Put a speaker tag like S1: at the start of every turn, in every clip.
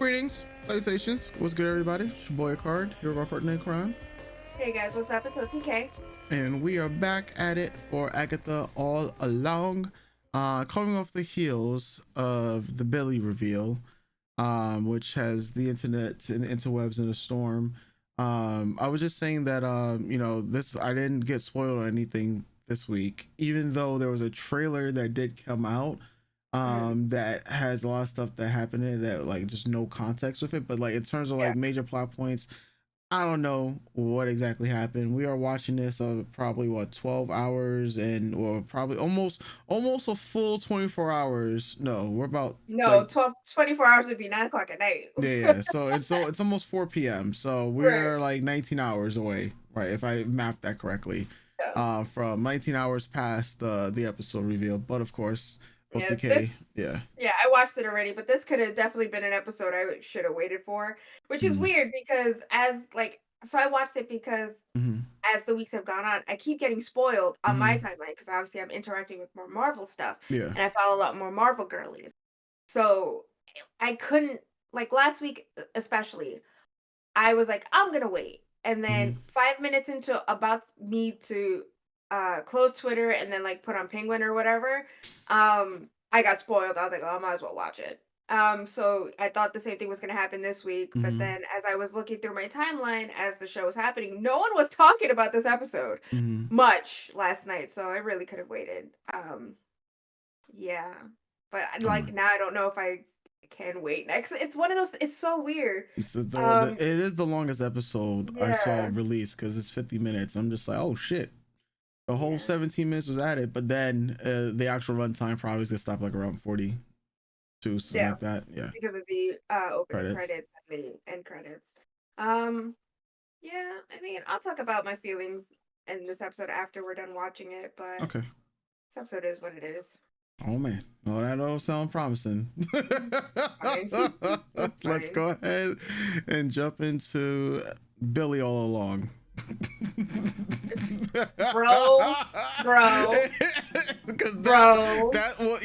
S1: Greetings, salutations. What's good, everybody? It's your boy Ekard, here with our partner in crime.
S2: Hey guys, what's up? It's OTK.
S1: And we are back at it for Agatha all along. Coming off the heels of the Billy reveal, which has the internet and interwebs in a storm. I was just saying that this I didn't get spoiled or anything this week, even though there was a trailer that did come out that has a lot of stuff that happened in it that like just no context with it, but like in terms of like major plot points, I don't know what exactly happened. We are watching this probably 12 hours and or probably almost a full 24 hours. No, we're about
S2: No, 24 hours would be 9 o'clock at night.
S1: yeah. So it's almost 4 p.m. So we're
S2: Right.
S1: like 19 hours away, right? If I mapped that correctly,
S2: Yeah.
S1: from 19 hours past the episode reveal. But of course,
S2: Yeah,
S1: OTK, yeah.
S2: I watched it already, but this could have definitely been an episode I should have waited for, which is
S1: Mm-hmm.
S2: weird because so I watched it because
S1: Mm-hmm.
S2: as the weeks have gone on, I keep getting spoiled on my
S1: Mm-hmm.
S2: timeline because obviously I'm interacting with more Marvel stuff
S1: Yeah.
S2: and I follow a lot more Marvel girlies. So I couldn't, like last week especially, I was like, I'm gonna wait. And then
S1: Mm-hmm.
S2: 5 minutes into about me to close Twitter and then like put on Penguin or whatever, I got spoiled. I was like, oh, I might as well watch it. So I thought the same thing was gonna happen this week, but
S1: Mm-hmm.
S2: then as I was looking through my timeline as the show was happening, no one was talking about this episode
S1: Mm-hmm.
S2: much last night, so I really could have waited. Yeah. But like now I don't know if I can wait next. It's one of those, it's so weird.
S1: It is the longest episode I saw
S2: Yeah.
S1: released because it's 50 minutes. I'm just like, oh shit. The whole
S2: Yeah.
S1: 17 minutes was added, but then the actual runtime probably is gonna stop like around 42, something
S2: Yeah.
S1: like that. Yeah.
S2: Because of the opening
S1: Credits.
S2: credits and the end credits. Um, yeah, I mean, I'll talk about my feelings in this episode after we're done watching it, but
S1: Okay.
S2: this episode is what it is.
S1: Oh man. No, that don't sound promising.
S2: It's fine. It's
S1: Let's
S2: fine.
S1: go ahead and jump into Billy all along.
S2: Bro,
S1: because
S2: bro,
S1: that was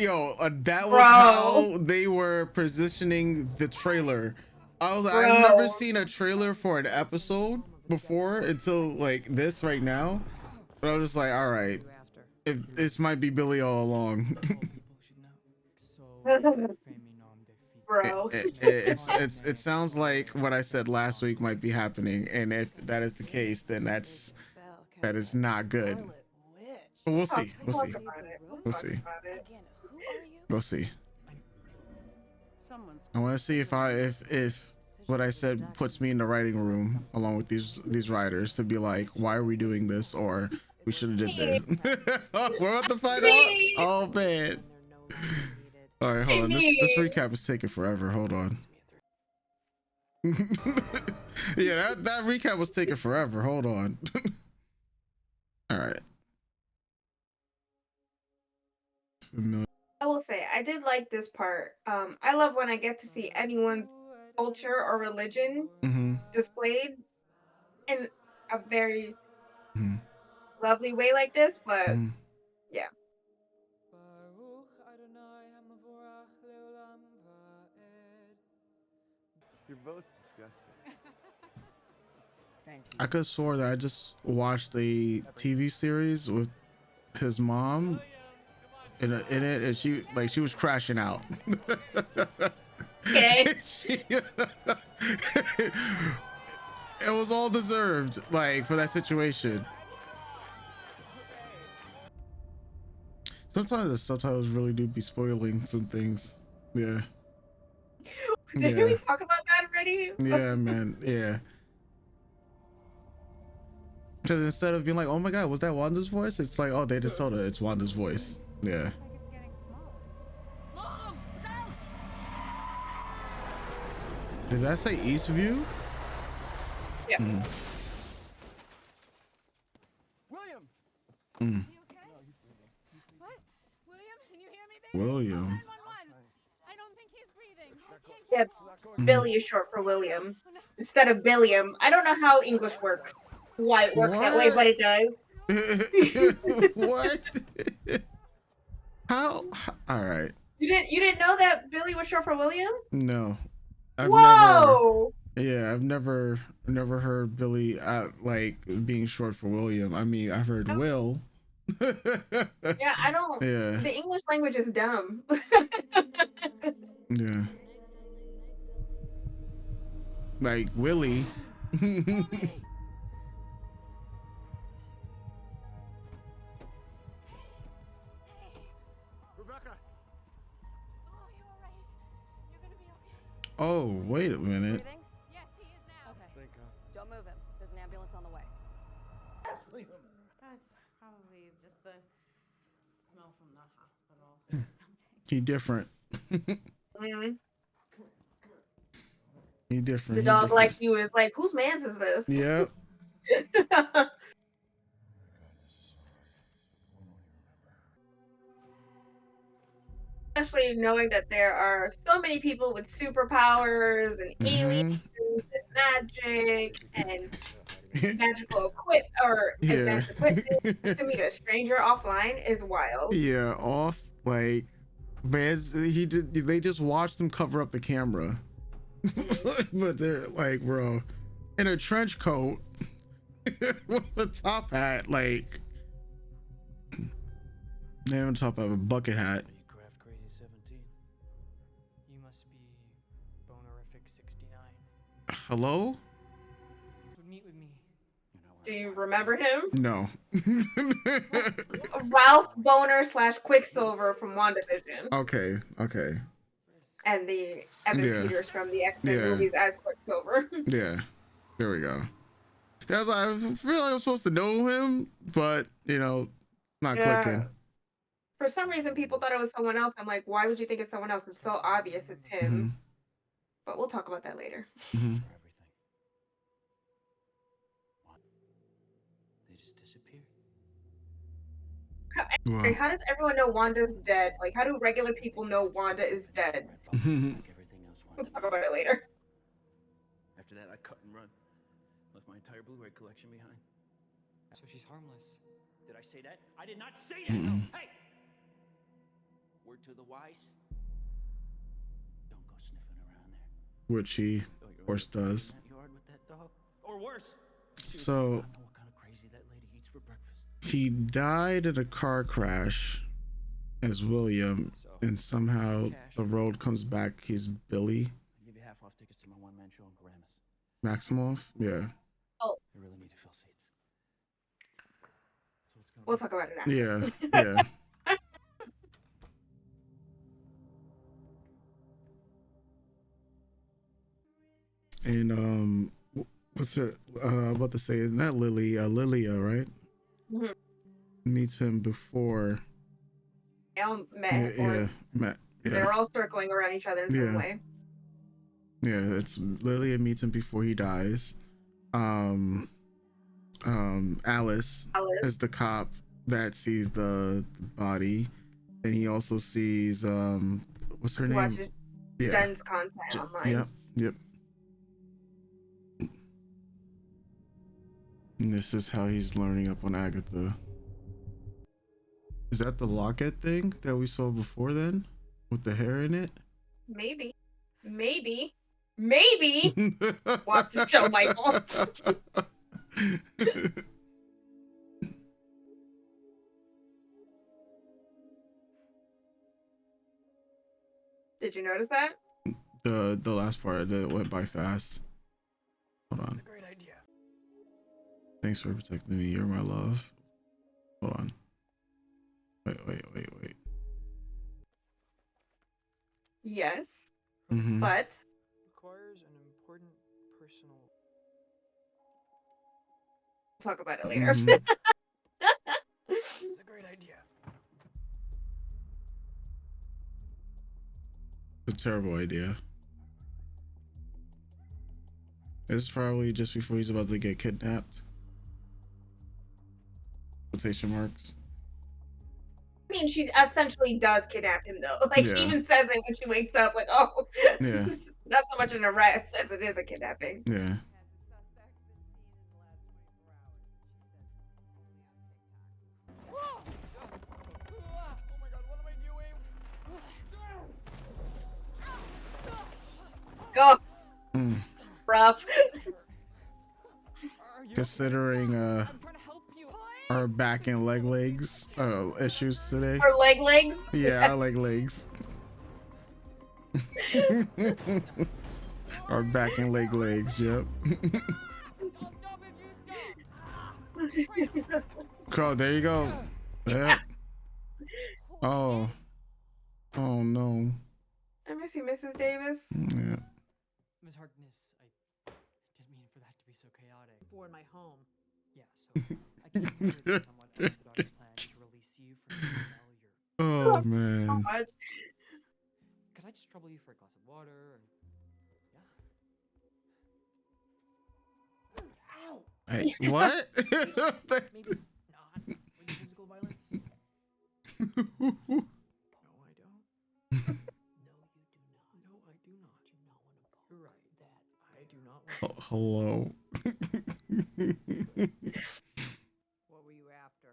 S2: bro,
S1: how they were positioning the trailer. I was like, I've never seen a trailer for an episode before until like this right now, but I was just like, all right, if this might be Billy all along.
S2: bro.
S1: It sounds like what I said last week might be happening, and if that is the case, then that is not good. But we'll see. We'll see. We'll see. We'll see. I want to see if what I said puts me in the writing room along with these writers to be like, why are we doing this, or we should have did this. We're about to find out. Oh man. All right, hold on. This recap is taking forever. Hold on. Yeah, that recap was taking forever. Hold on. All right.
S2: I will say I did like this part. I love when I get to see anyone's culture or religion displayed in a very lovely way like this, but yeah.
S3: You're both disgusting.
S1: I could have swore that I just watched the TV series with his mom in it, and she was crashing out.
S2: Okay.
S1: It was all deserved, like, for that situation. Sometimes the subtitles really do be spoiling some things. Yeah.
S2: Did we talk about that already?
S1: Yeah, man. Yeah. Because instead of being like, oh my god, was that Wanda's voice? It's like, oh, they just told her it's Wanda's voice. Yeah.
S3: Mom, he's out!
S1: Did that say Eastview?
S2: Yeah.
S3: William!
S1: Mm.
S4: What? William, can you hear me, baby?
S1: William.
S4: 911. I don't think he's breathing. Okay.
S2: Yeah, Billy is short for William instead of Billiam. I don't know how English works. Why it works that way, but it does.
S1: What? How? All right.
S2: You didn't know that Billy was short for William?
S1: No. I've never,
S2: Whoa!
S1: yeah, I've never heard Billy like being short for William. I mean, I've heard Will.
S2: Yeah, I don't.
S1: Yeah,
S2: The English language is dumb.
S1: yeah, like Willie.
S3: Rebecca!
S4: Oh, you all right? You're gonna be okay.
S1: Oh, wait a minute.
S5: Breathing?
S4: Yes, he is now.
S5: Okay.
S3: Thank God.
S5: Don't move him. There's an ambulance on the way.
S3: William!
S6: That's probably just the smell from the hospital or something.
S1: He different.
S2: Mhm.
S1: He different.
S2: The
S1: he
S2: dog,
S1: different.
S2: like you, is like, whose man's is this?
S1: Yeah.
S2: Especially knowing that there are so many people with superpowers and aliens and magic and magical advanced equipment. To meet a stranger offline is wild.
S1: Yeah, off like, man, they just watched him cover up the camera. But they're like, bro, in a trench coat with a top hat, like, they on top of a bucket hat.
S7: You craft crazy 17. You must be bonerific 69.
S1: Hello?
S7: Would meet with me.
S2: Do you remember him?
S1: No.
S2: Ralph Boner / Quicksilver from WandaVision,
S1: Okay.
S2: and the Evan
S1: Yeah.
S2: Peters from the X-Men
S1: Yeah.
S2: movies as Quicksilver.
S1: Yeah. There we go. Guys, I feel like I'm supposed to know him, but not
S2: Yeah.
S1: clicking.
S2: For some reason, people thought it was someone else. I'm like, why would you think it's someone else? It's so obvious it's him.
S1: Mhm.
S2: But we'll talk about that later.
S1: Mhm.
S7: For everything. What? They just disappeared.
S1: Wow.
S2: How does everyone know Wanda's dead? Like, how do regular people know Wanda is dead?
S7: Like everything else
S2: We'll
S7: went.
S2: talk about it later.
S7: After that, I cut and run. Left my entire Blu-ray collection behind. So she's harmless. Did I say that? I did not say that. No. Hey! Word to the wise. Don't go sniffing around there.
S1: Which he,
S7: Oh,
S1: of course, does.
S7: in that yard with that dog? Or worse. Seriously,
S1: So-
S7: I don't know what kind of crazy that lady eats for breakfast.
S1: He died in a car crash as William,
S7: So,
S1: and somehow
S7: cash.
S1: the road comes back. He's Billy
S7: I'll give you half off tickets to my one-man show in Paramus.
S1: Maximoff. Yeah.
S7: I really need to fill seats. So it's gonna
S2: We'll
S7: be-
S2: talk about it after.
S1: Yeah. Yeah. And what's her? About to say, not Lily, Lilia, right?
S2: Mhm.
S1: Meets him before.
S2: They all met,
S1: Yeah,
S2: or
S1: yeah, Matt. Yeah,
S2: they're all circling around each other in some
S1: Yeah.
S2: way.
S1: yeah. It's Lilia meets him before he dies. Alice
S2: Alice.
S1: is the cop that sees the body, and he also sees what's her
S2: He
S1: name?
S2: watches
S1: Yeah.
S2: Jen's content online.
S1: Yep. And this is how he's learning up on Agatha. Is that the locket thing that we saw before then? With the hair in it?
S2: Maybe. Watch the show, Michael. Did you notice that?
S1: The last part that went by fast. Hold
S7: That's
S1: on.
S7: a great idea.
S1: Thanks for protecting me. You're my love. Hold on. Wait.
S2: Yes,
S1: Mm-hmm.
S2: but
S7: Requires an important personal.
S2: we'll talk about it later.
S1: Mhm.
S7: This is a great idea.
S1: It's a terrible idea. It's probably just before he's about to get kidnapped. Quotation marks.
S2: I mean, she essentially does kidnap him, though. Like, she
S1: Yeah.
S2: even says it when she wakes up, like, oh,
S1: Yeah.
S2: it's not so much an arrest as it is a kidnapping.
S1: Yeah.
S7: Oh my god, what am I doing?
S2: Go. rough.
S1: Considering
S7: I'm trying to help you.
S1: our back and legs issues today.
S2: Or legs.
S1: Yeah, our legs. Our back and legs, yep. Cool, there you go. Yep. Oh. Oh no.
S2: I miss you, Mrs. Davis.
S1: Yeah.
S7: Ms. Harkness, I didn't mean for that to be so chaotic.
S6: For my home.
S7: Yeah, so I can inherit this somewhat unorthodox plan to release you from the spell you're.
S1: Oh man.
S2: God.
S7: Could I just trouble you for a glass of water? Or... Yeah. Ow!
S1: Hey, what?
S7: Maybe not with physical violence. No, I don't. No, you do not. No, I do not. You're right. That I do not want.
S1: Oh, hello.
S6: What were you after?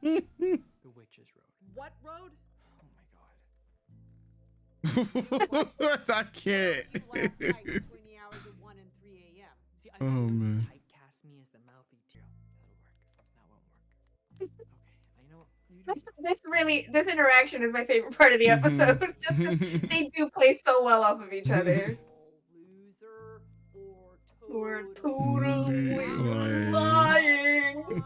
S7: The Witch's Road.
S6: What road?
S7: Oh my god.
S1: I can't.
S6: You last night between the hours of 1 and 3 a.m.
S7: See, I
S1: Oh,
S7: know you
S1: man.
S7: typecast me as the mouthy too. That'll work. That won't work. Okay, you know what? You do.
S2: This interaction is my favorite part of the
S1: Mhm.
S2: episode. Just 'cause they do play so well off of each other.
S6: Loser
S2: We're
S6: totally
S2: totally
S1: lying.
S2: lying.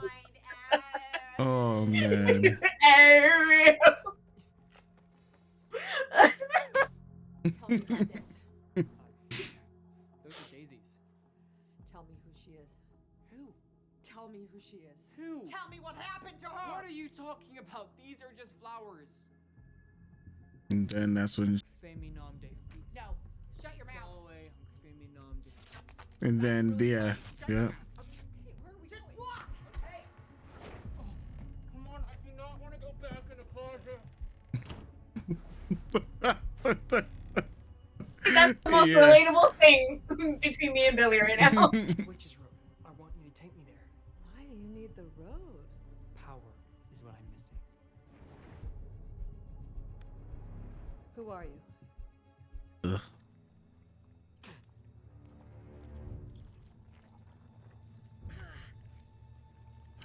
S1: Oh man.
S2: Ariel.
S6: Tell me about this.
S7: Those are daisies.
S6: Tell me who she is.
S7: Who?
S6: Tell me who she is.
S7: Who?
S6: Tell me what happened to her.
S7: What are you talking about? These are just flowers.
S1: And then that's when.
S7: Femi nom de fils.
S6: No. Shut your mouth.
S7: Salve femi nom de fils.
S1: And then yeah.
S6: Shut your
S1: Yeah.
S6: mouth. Okay, where are we going? Walk. Okay.
S7: Oh, come on, I do not want to go back in the closet.
S2: That's the most
S1: Yeah.
S2: relatable thing between me and Billy right now.
S7: Witch's Road. I want you to take me there.
S6: Why do you need the road?
S7: Power is what I'm missing.
S6: Who are you?
S1: Ugh.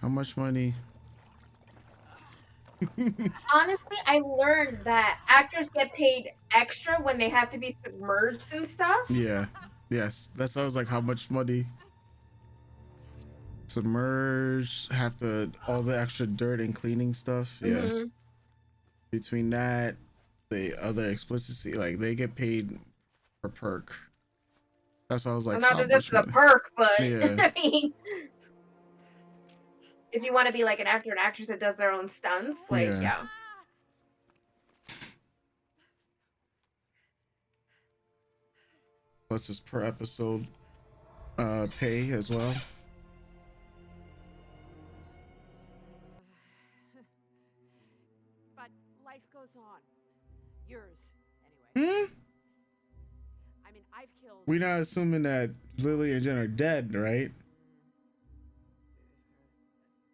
S1: How much money?
S2: Honestly, I learned that actors get paid extra when they have to be submerged and stuff.
S1: Yeah. Yes. That's I was like, how much money? Submerge, have to all the extra dirt and cleaning stuff. Yeah.
S2: Mhm.
S1: Between that, the other explicitly, like they get paid per perk. That's why I was like,
S2: Well, not
S1: how
S2: that this is
S1: much
S2: a
S1: money?
S2: perk, but
S1: Yeah.
S2: I mean, if you want to be like an actor and actress that does their own stunts, like
S1: Yeah.
S2: yeah.
S1: Plus this per episode pay as well.
S6: But life goes on. Yours, anyway. I mean, I've killed.
S1: We're not assuming that Lily and Jen are dead, right?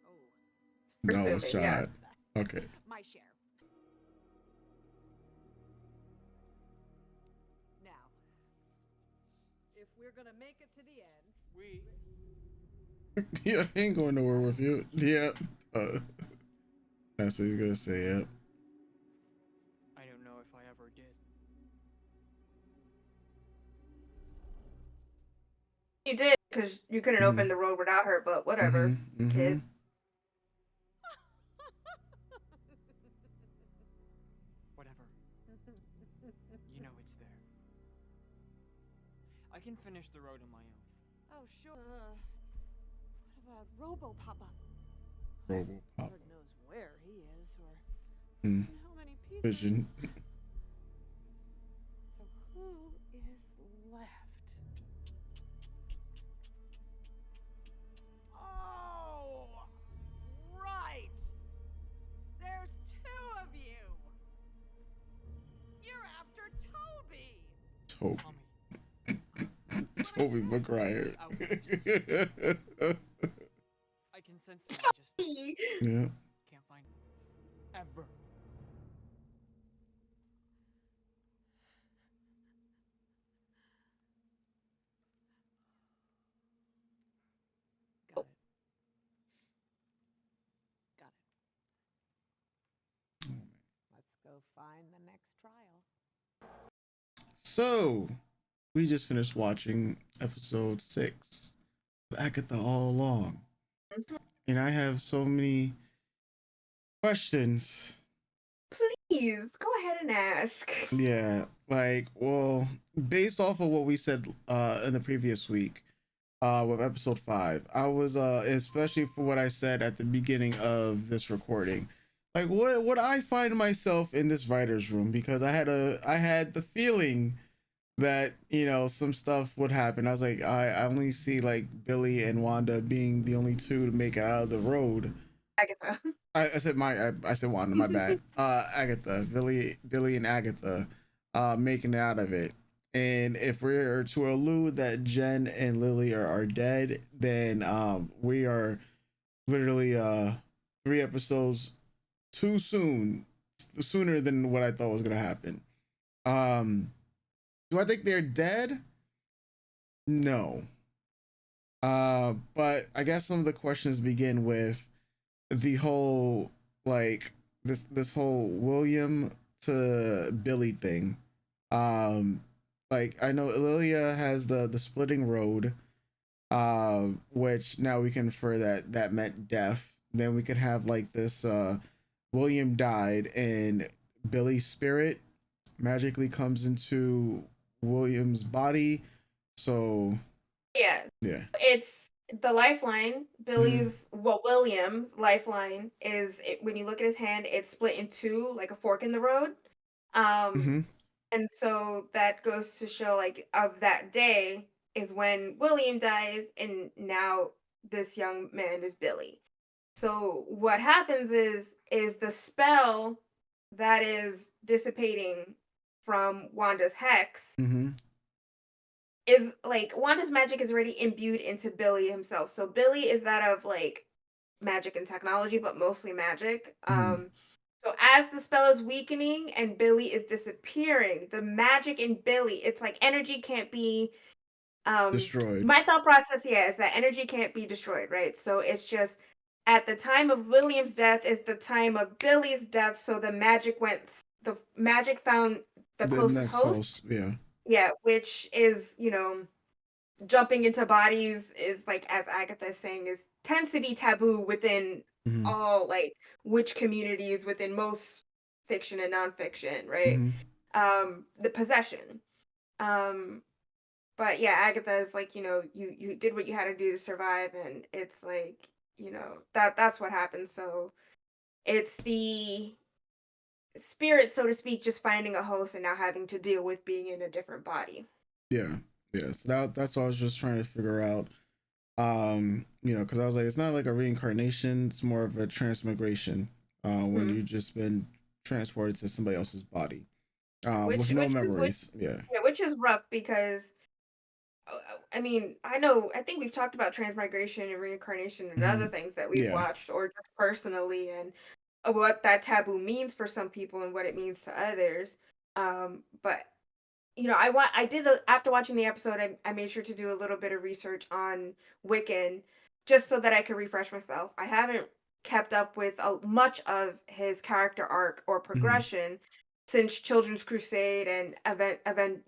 S6: Oh,
S1: No
S2: Assuming,
S1: shot.
S2: yeah.
S1: Okay.
S6: my share. Now, if we're gonna make it to the end,
S7: We.
S1: Yeah, I ain't going nowhere with you. Yeah. That's what he's gonna say. Yeah.
S7: I don't know if I ever did.
S2: You did because you couldn't open the road without her, but whatever,
S1: Mhm,
S2: kid.
S7: Whatever. You know it's there. I can finish the road on my own.
S6: oh sure. What about Robo Papa?
S1: Robo Pop
S6: Lord knows where he is, or
S1: Hmm.
S6: in how many pieces.
S1: Vision.
S6: So who is left? Oh, right. There's two of you. You're after Toby.
S1: Toby.
S7: Tommy,
S1: Toby McGuire.
S7: I can sense it. I just
S1: Yeah.
S7: can't find it. Ever.
S6: find the next trial.
S1: So, we just finished watching episode 6 of Agatha All Along. And I have so many questions.
S2: Please go ahead and ask.
S1: Yeah, like, well, based off of what we said in the previous week with episode 5, I was especially for what I said at the beginning of this recording, like, what would I find myself in this writer's room? Because I had the feeling that, you know, some stuff would happen. I was like, I only see like Billy and Wanda being the only two to make it out of the road.
S2: Agatha.
S1: I said I said Wanda, my bad. Agatha, Billy and Agatha making it out of it. And if we're to allude that Jen and Lily are dead, then we are literally 3 episodes too soon, sooner than what I thought was gonna happen. Do I think they're dead? No. But I guess some of the questions begin with the whole, like, this whole William to Billy thing. Like, I know Lilia has the splitting road, which now we can infer that meant death. Then we could have like this William died and Billy's spirit magically comes into William's body. So
S2: Yeah. It's the lifeline. William's lifeline is when you look at his hand, it's split in two, like a fork in the road. And so that goes to show, like, of that day is when William dies, and now this young man is Billy. So what happens is the spell that is dissipating from Wanda's hex is like Wanda's magic is already imbued into Billy himself. So Billy is that of like magic and technology, but mostly magic. So as the spell is weakening and Billy is disappearing, the magic in Billy, it's like energy can't be
S1: destroyed.
S2: My thought process, yeah, is that energy can't be destroyed, right? So it's just at the time of William's death is the time of Billy's death. So the magic found the closest host. Yeah, which is, you know, jumping into bodies is, like, as Agatha is saying, is tends to be taboo within all, like, witch communities within most fiction and nonfiction, right? The possession. But yeah, Agatha is like, you know, you did what you had to do to survive, and it's like, you know, that's what happened. So it's the spirit, so to speak, just finding a host and now having to deal with being in a different body.
S1: Yes, that's what I was just trying to figure out. You know, because I was like, it's not like a reincarnation, it's more of a transmigration, when you've just been transported to somebody else's body, with no memories.
S2: Which is rough because I mean, I think we've talked about transmigration and reincarnation and other things that we've watched or just personally, and what that taboo means for some people and what it means to others. But you know, after watching the episode, I made sure to do a little bit of research on Wiccan just so that I could refresh myself. I haven't kept up with much of his character arc or progression since Children's Crusade and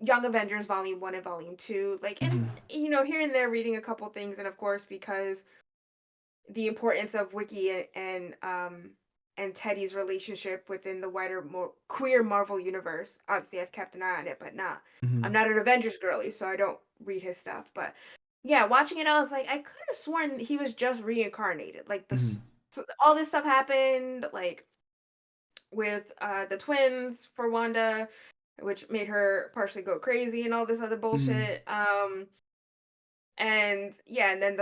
S2: Young Avengers Volume 1 and Volume 2. Like, and you know, here and there reading a couple things, and of course because the importance of Wiki and Teddy's relationship within the wider, more queer Marvel universe. Obviously, I've kept an eye on it, but I'm not an Avengers girly, so I don't read his stuff. But yeah, watching it, I was like, I could have sworn he was just reincarnated. Like so all this stuff happened, like with the twins for Wanda, which made her partially go crazy and all this other bullshit. And yeah, and then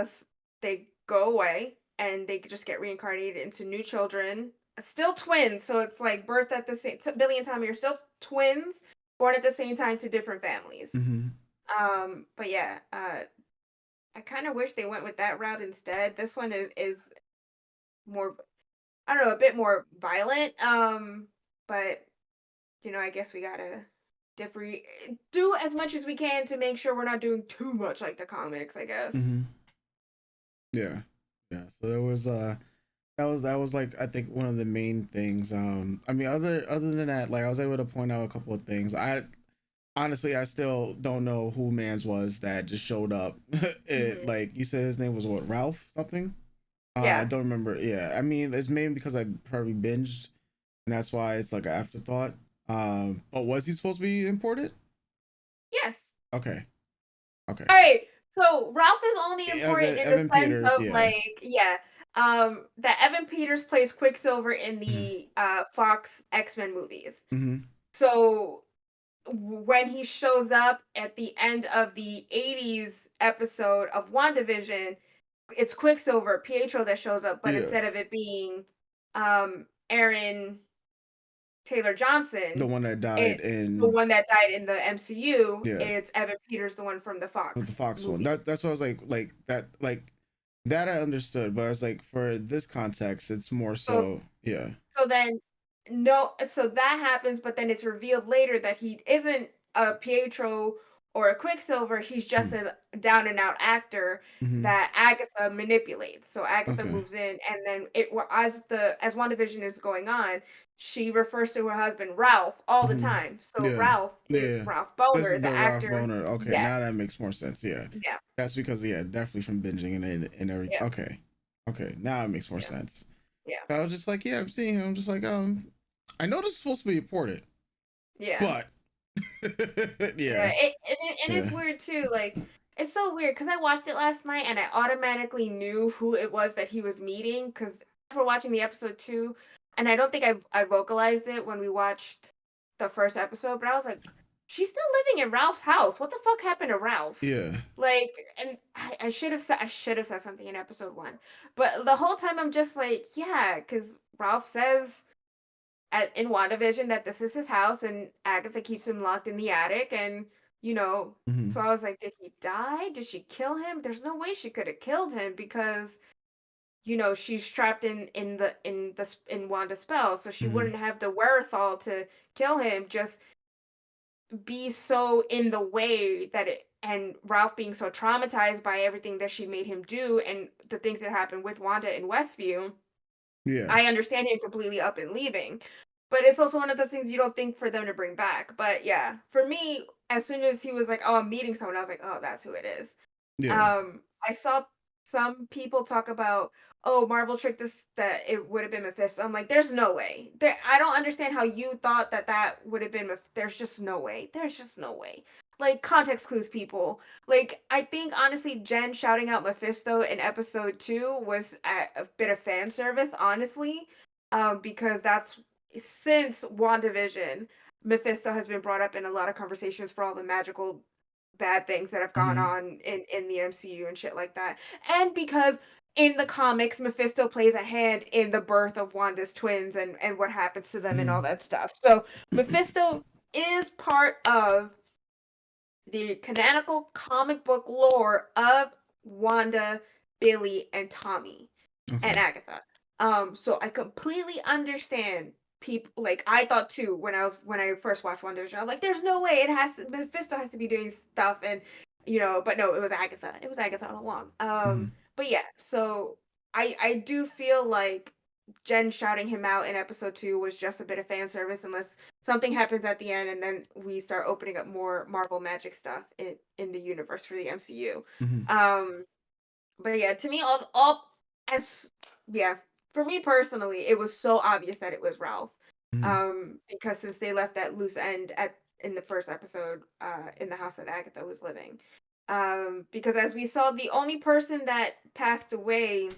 S2: they go away and they just get reincarnated into new children, still twins. So it's like birth at the same. Billy and Tommy are still twins, born at the same time to different families. But yeah, I kind of wish they went with that route instead. This one is more, I don't know, a bit more violent. But you know, I guess we gotta do as much as we can to make sure we're not doing too much like the comics, I guess.
S1: Yeah. So there was that was like I think one of the main things. I mean, other than that, like I was able to point out a couple of things. I honestly, I still don't know who Mans was that just showed up. It,
S2: Mhm.
S1: like you said, his name was what, Ralph something. I
S2: Yeah.
S1: don't remember. Yeah, I mean, it's maybe because I probably binged, and that's why it's like an afterthought. But was he supposed to be imported?
S2: Yes.
S1: Okay, okay.
S2: All right. So Ralph is only important in the
S1: Evan
S2: sense
S1: Peters,
S2: of
S1: yeah.
S2: like, yeah, that Evan Peters plays Quicksilver in
S1: Mm-hmm.
S2: the Fox X-Men movies.
S1: Mm-hmm.
S2: So when he shows up at the end of the 80s episode of WandaVision, it's Quicksilver, Pietro that shows up, but
S1: Yeah,
S2: instead of it being Aaron Taylor
S1: the
S2: Johnson,
S1: one that died
S2: it's the
S1: in,
S2: one that died in the MCU,
S1: yeah,
S2: it's Evan Peters, the one from the
S1: the
S2: Fox
S1: Fox one.
S2: movies.
S1: That's what I was like that, that I understood, but I was like, for this context, it's more
S2: So
S1: so, yeah.
S2: So then no so that happens, but then it's revealed later that he isn't a Pietro or a Quicksilver, he's just a down and out actor
S1: Mm-hmm.
S2: that Agatha manipulates. So Agatha
S1: Okay.
S2: moves in and then as WandaVision is going on, she refers to her husband Ralph all the
S1: Mm-hmm.
S2: time. So
S1: Yeah.
S2: Ralph is
S1: Yeah.
S2: Ralph
S1: This
S2: Boner,
S1: is
S2: the
S1: the Ralph
S2: actor.
S1: Boner. Okay,
S2: Yeah,
S1: now that makes more sense. Yeah.
S2: yeah,
S1: That's because, yeah, definitely from binging and everything.
S2: yeah,
S1: Okay. Okay. Now it makes more
S2: yeah,
S1: sense.
S2: yeah,
S1: I was just like, yeah, I'm seeing him. I'm just like, I know this is supposed to be important,
S2: yeah.
S1: but
S2: Yeah,
S1: yeah.
S2: and it's
S1: Yeah.
S2: weird too. Like it's so weird because I watched it last night and I automatically knew who it was that he was meeting because we're watching the episode too, and I don't think I vocalized it when we watched the first episode, but I was like, she's still living in Ralph's house. What the fuck happened to Ralph?
S1: Yeah.
S2: Like, and I should have said something in episode one, but the whole time I'm just like, yeah, because Ralph says in WandaVision that this is his house and Agatha keeps him locked in the attic and
S1: Mm-hmm.
S2: so I was like, did he die? Did she kill him? There's no way she could have killed him because she's trapped in Wanda's spell, so she
S1: Mm-hmm.
S2: wouldn't have the wherewithal to kill him, just be so in the way that it and Ralph being so traumatized by everything that she made him do and the things that happened with Wanda in Westview.
S1: Yeah.
S2: I understand him completely up and leaving, but it's also one of those things you don't think for them to bring back. But yeah, for me, as soon as he was like, "Oh, I'm meeting someone," I was like, "Oh, that's who it is."
S1: Yeah.
S2: I saw some people talk about, "Oh, Marvel tricked us that it would have been Mephisto." I'm like, "There's no way." I don't understand how you thought that that would have been. There's just no way. There's just no way. Like context clues, people. Like I think honestly, Jen shouting out Mephisto in episode 2 was a bit of fan service, honestly, because that's since WandaVision, Mephisto has been brought up in a lot of conversations for all the magical bad things that have gone
S1: Mm-hmm.
S2: on in the MCU and shit like that. And because in the comics, Mephisto plays a hand in the birth of Wanda's twins and what happens to them and all that stuff. So Mephisto is part of the canonical comic book lore of Wanda, Billy, and Tommy and
S1: Okay.
S2: Agatha. So I completely understand people like I thought too when I first watched WandaVision. I'm like, there's no way it has to Mephisto has to be doing stuff and but no, it was Agatha. It was Agatha all along.
S1: Mm-hmm.
S2: But yeah, so I do feel like Jen shouting him out in episode 2 was just a bit of fan service unless something happens at the end and then we start opening up more Marvel magic stuff in the universe for the MCU.
S1: Mm-hmm.
S2: Um but yeah, to me all as yeah, for me personally, it was so obvious that it was Ralph.
S1: Mm-hmm.
S2: Because since they left that loose end at in the first episode, in the house that Agatha was living. Because as we saw, the only person that passed away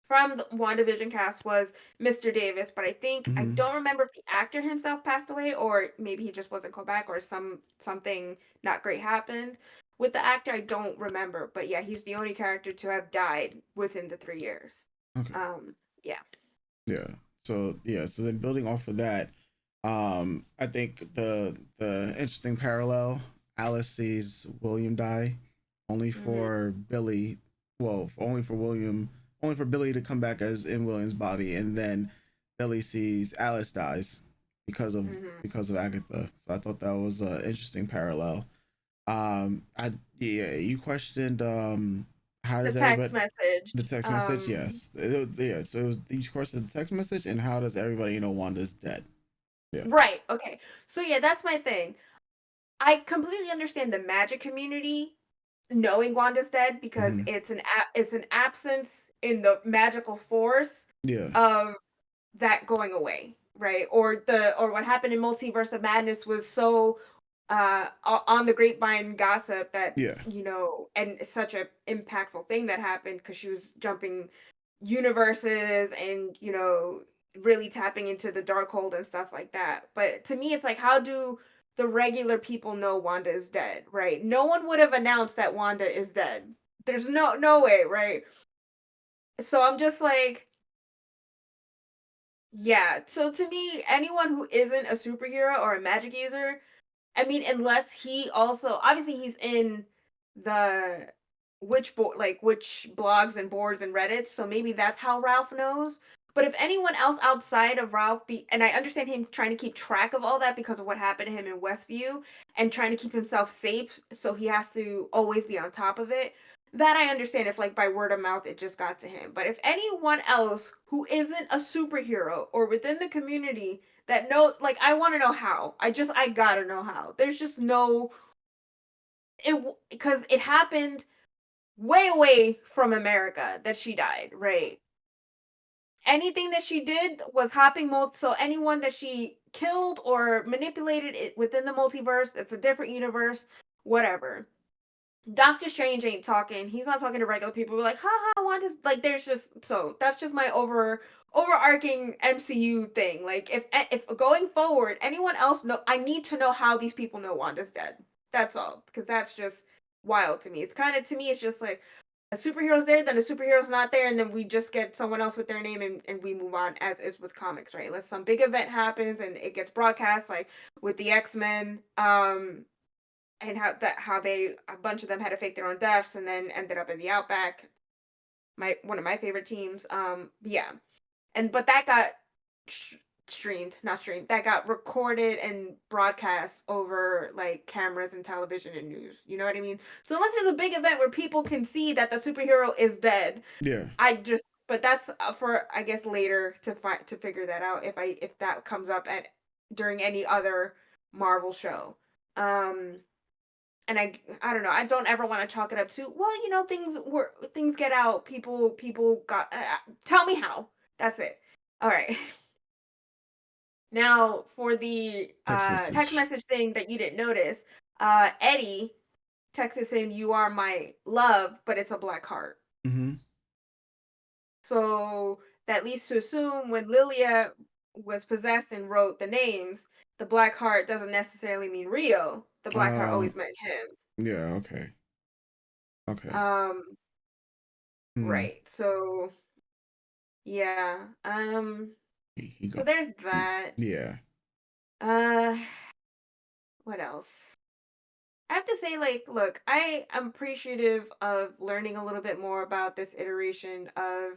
S2: from the WandaVision cast was Mr. Davis, but I
S1: Mm-hmm.
S2: don't remember if the actor himself passed away or maybe he just wasn't called back or something not great happened with the actor. I don't remember, but yeah, he's the only character to have died within the 3 years.
S1: Okay.
S2: Um, yeah.
S1: Yeah. So yeah. So then building off of that, I think the interesting parallel. Alice sees William die, only
S2: Mhm.
S1: for Billy. Well, only for William. Only for Billy to come back as in William's body, and then Billy sees Alice dies
S2: Mhm.
S1: because of Agatha. So I thought that was an interesting parallel. I Yeah, you questioned how
S2: The
S1: does
S2: text
S1: everybody
S2: message.
S1: the text message? Yes, yeah. So it was each course of the text message, and how does everybody know Wanda's dead? Yeah.
S2: Right. Okay. So yeah, that's my thing. I completely understand the magic community knowing Wanda's dead because
S1: Mm-hmm.
S2: it's an absence in the magical force
S1: Yeah.
S2: of that going away, right? Or what happened in Multiverse of Madness was so on the grapevine gossip that
S1: Yeah.
S2: and it's such a impactful thing that happened because she was jumping universes and really tapping into the dark hold and stuff like that. But to me, it's like, how do the regular people know Wanda is dead, right? No one would have announced that Wanda is dead. There's no way, right? So I'm just like, yeah. So to me, anyone who isn't a superhero or a magic user, I mean, unless he also obviously he's in the which blogs and boards and Reddit, so maybe that's how Ralph knows. But if anyone else outside of Ralph and I understand him trying to keep track of all that because of what happened to him in Westview and trying to keep himself safe, so he has to always be on top of it. That I understand if like by word of mouth it just got to him. But if anyone else who isn't a superhero or within the community that know, like, I want to know how. I gotta know how. There's just no because it happened way away from America that she died, right? Anything that she did was hopping so anyone that she killed or manipulated it within the multiverse, it's a different universe, whatever. Doctor Strange ain't talking. He's not talking to regular people. We're like, haha, Wanda's like there's just so that's just my overarching MCU thing. Like if going forward, anyone else know I need to know how these people know Wanda's dead. That's all. Because that's just wild to me. It's kind of to me it's just like a superhero's there, then a superhero's not there, and then we just get someone else with their name and we move on as is with comics, right? Unless some big event happens and it gets broadcast, like with the X-Men, and how they a bunch of them had to fake their own deaths and then ended up in the outback. One of my favorite teams. Yeah, but that got streamed, not streamed. That got recorded and broadcast over like cameras and television and news. You know what I mean? So unless there's a big event where people can see that the superhero is dead,
S1: Yeah.
S2: but that's for I guess later to figure that out if that comes up during any other Marvel show. And I don't know. I don't ever want to chalk it up to well, things get out. People got. Tell me how. That's it. All right. Now for the text message thing that you didn't notice, Eddie texted him, "You are my love," but it's a black heart.
S1: Mm-hmm.
S2: So that leads to assume when Lilia was possessed and wrote the names, the black heart doesn't necessarily mean Rio. The black heart always meant him.
S1: Yeah. Okay. Okay.
S2: Right. So yeah.
S1: He
S2: So
S1: got.
S2: there's that.
S1: Yeah.
S2: Uh what else? I have to say, like, look, I am appreciative of learning a little bit more about this iteration of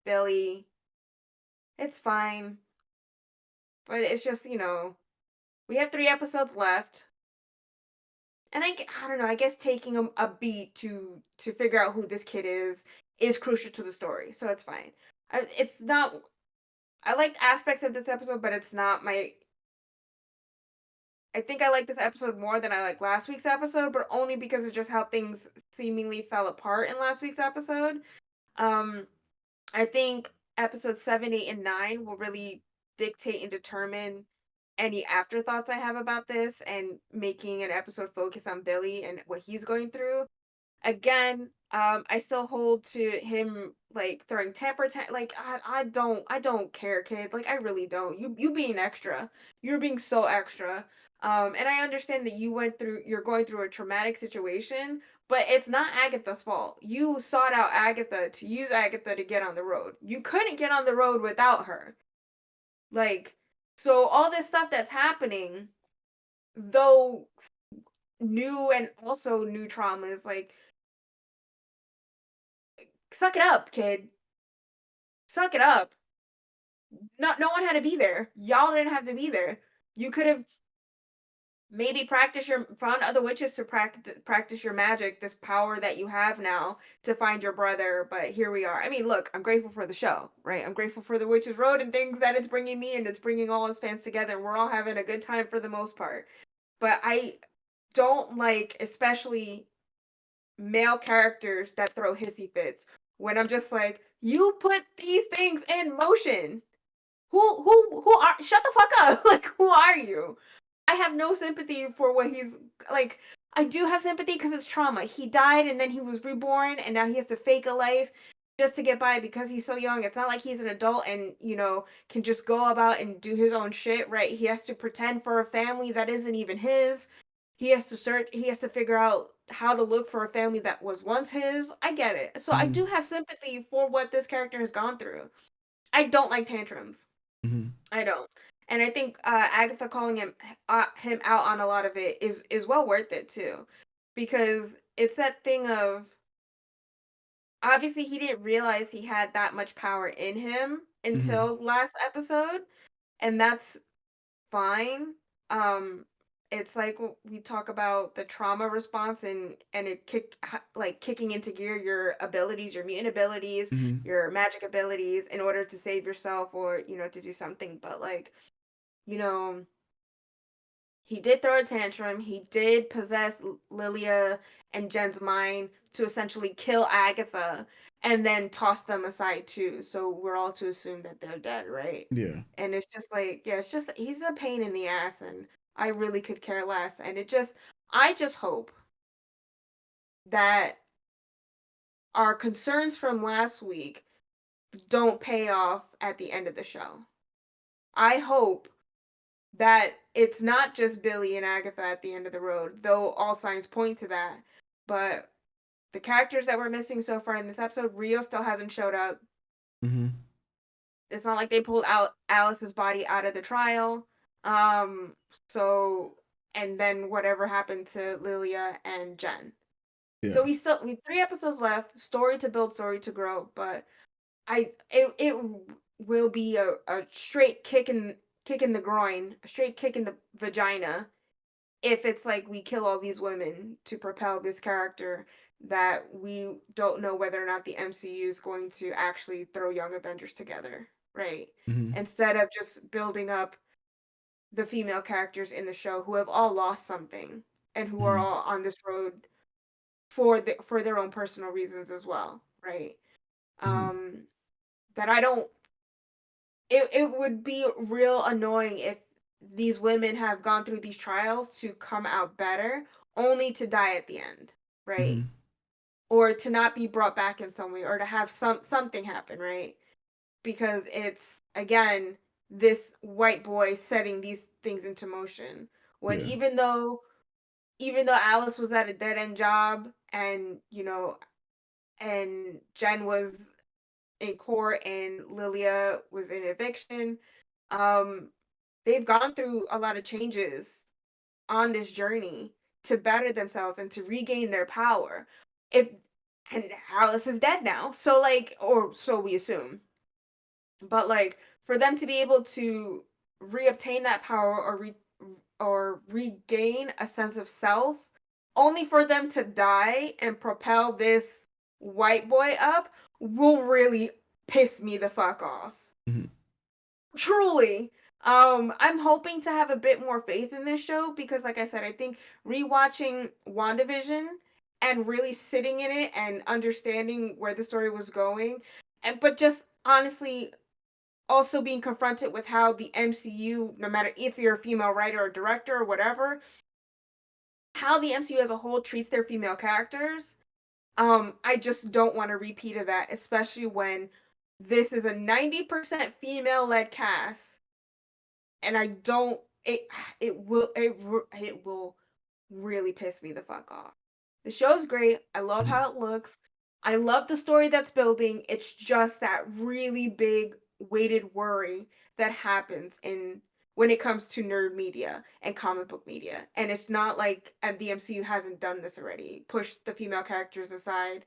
S2: Billy. It's fine. But it's just, we have 3 episodes left. And I don't know, I guess taking a beat to figure out who this kid is crucial to the story. So it's fine. It's not I liked aspects of this episode, but it's not my I think I like this episode more than I like last week's episode, but only because of just how things seemingly fell apart in last week's episode. Um, I think episodes 7, 8, and 9 will really dictate and determine any afterthoughts I have about this and making an episode focus on Billy and what he's going through. Again, I still hold to him like throwing like I don't care, kid. Like I really don't. You being extra. You're being so extra. And I understand that you're going through a traumatic situation, but it's not Agatha's fault. You sought out Agatha to use Agatha to get on the road. You couldn't get on the road without her. Like, so all this stuff that's happening, though new and also new traumas, like suck it up, kid. Suck it up. No one had to be there. Y'all didn't have to be there. You could have maybe found other witches to practice your magic, this power that you have now to find your brother. But here we are. I mean, look, I'm grateful for the show, right? I'm grateful for the Witches Road and things that it's bringing me, and it's bringing all its fans together, and we're all having a good time for the most part. But I don't like, especially male characters that throw hissy fits when I'm just like, you put these things in motion. Who are, shut the fuck up. Like, who are you? I have no sympathy for what he's like. I do have sympathy because it's trauma. He died and then he was reborn, and now he has to fake a life just to get by because he's so young. It's not like he's an adult and, can just go about and do his own shit, right? He has to pretend for a family that isn't even his. He has to figure out how to look for a family that was once his. I get it. So I do have sympathy for what this character has gone through. I don't like tantrums. I don't. And I think Agatha calling him out on a lot of it is well worth it too, because it's that thing of, obviously he didn't realize he had that much power in him until last episode, and that's fine. It's like we talk about the trauma response and it kicking into gear your abilities, your mutant abilities, your magic abilities in order to save yourself or, to do something. But like, you know, he did throw a tantrum. He did possess Lilia and Jen's mind to essentially kill Agatha and then toss them aside too. So we're all to assume that they're dead, right?
S1: Yeah.
S2: And it's just like, yeah, it's just, he's a pain in the ass, and I really could care less. And I just hope that our concerns from last week don't pay off at the end of the show. I hope that it's not just Billy and Agatha at the end of the road, though all signs point to that. But the characters that we're missing so far in this episode, Rio still hasn't showed up. It's not like they pulled out Alice's body out of the trial. So, and then whatever happened to Lilia and Jen.
S1: Yeah.
S2: So we 3 episodes left, story to build, story to grow, but it will be a straight kick in the groin, a straight kick in the vagina, if it's like we kill all these women to propel this character that we don't know whether or not the MCU is going to actually throw Young Avengers together, right? Instead of just building up the female characters in the show who have all lost something and who are all on this road for their own personal reasons as well, right? That I don't, it would be real annoying if these women have gone through these trials to come out better only to die at the end, right? Or to not be brought back in some way, or to have something happen, right? Because it's, again, this white boy setting these things into motion, when even though Alice was at a dead-end job, and and Jen was in court and Lilia was in eviction, they've gone through a lot of changes on this journey to better themselves and to regain their power. And Alice is dead now, so like, or so we assume. But like, for them to be able to reobtain that power, or regain a sense of self, only for them to die and propel this white boy up, will really piss me the fuck off. Truly. I'm hoping to have a bit more faith in this show because, like I said, I think rewatching WandaVision and really sitting in it and understanding where the story was going, but just honestly also being confronted with how the MCU, no matter if you're a female writer or director or whatever, how the MCU as a whole treats their female characters, I just don't want a repeat of that, especially when this is a 90% female-led cast, and I don't. It will really piss me the fuck off. The show's great. I love how it looks. I love the story that's building. It's just that really big weighted worry that happens when it comes to nerd media and comic book media. And it's not like the MCU hasn't done this already, pushed the female characters aside,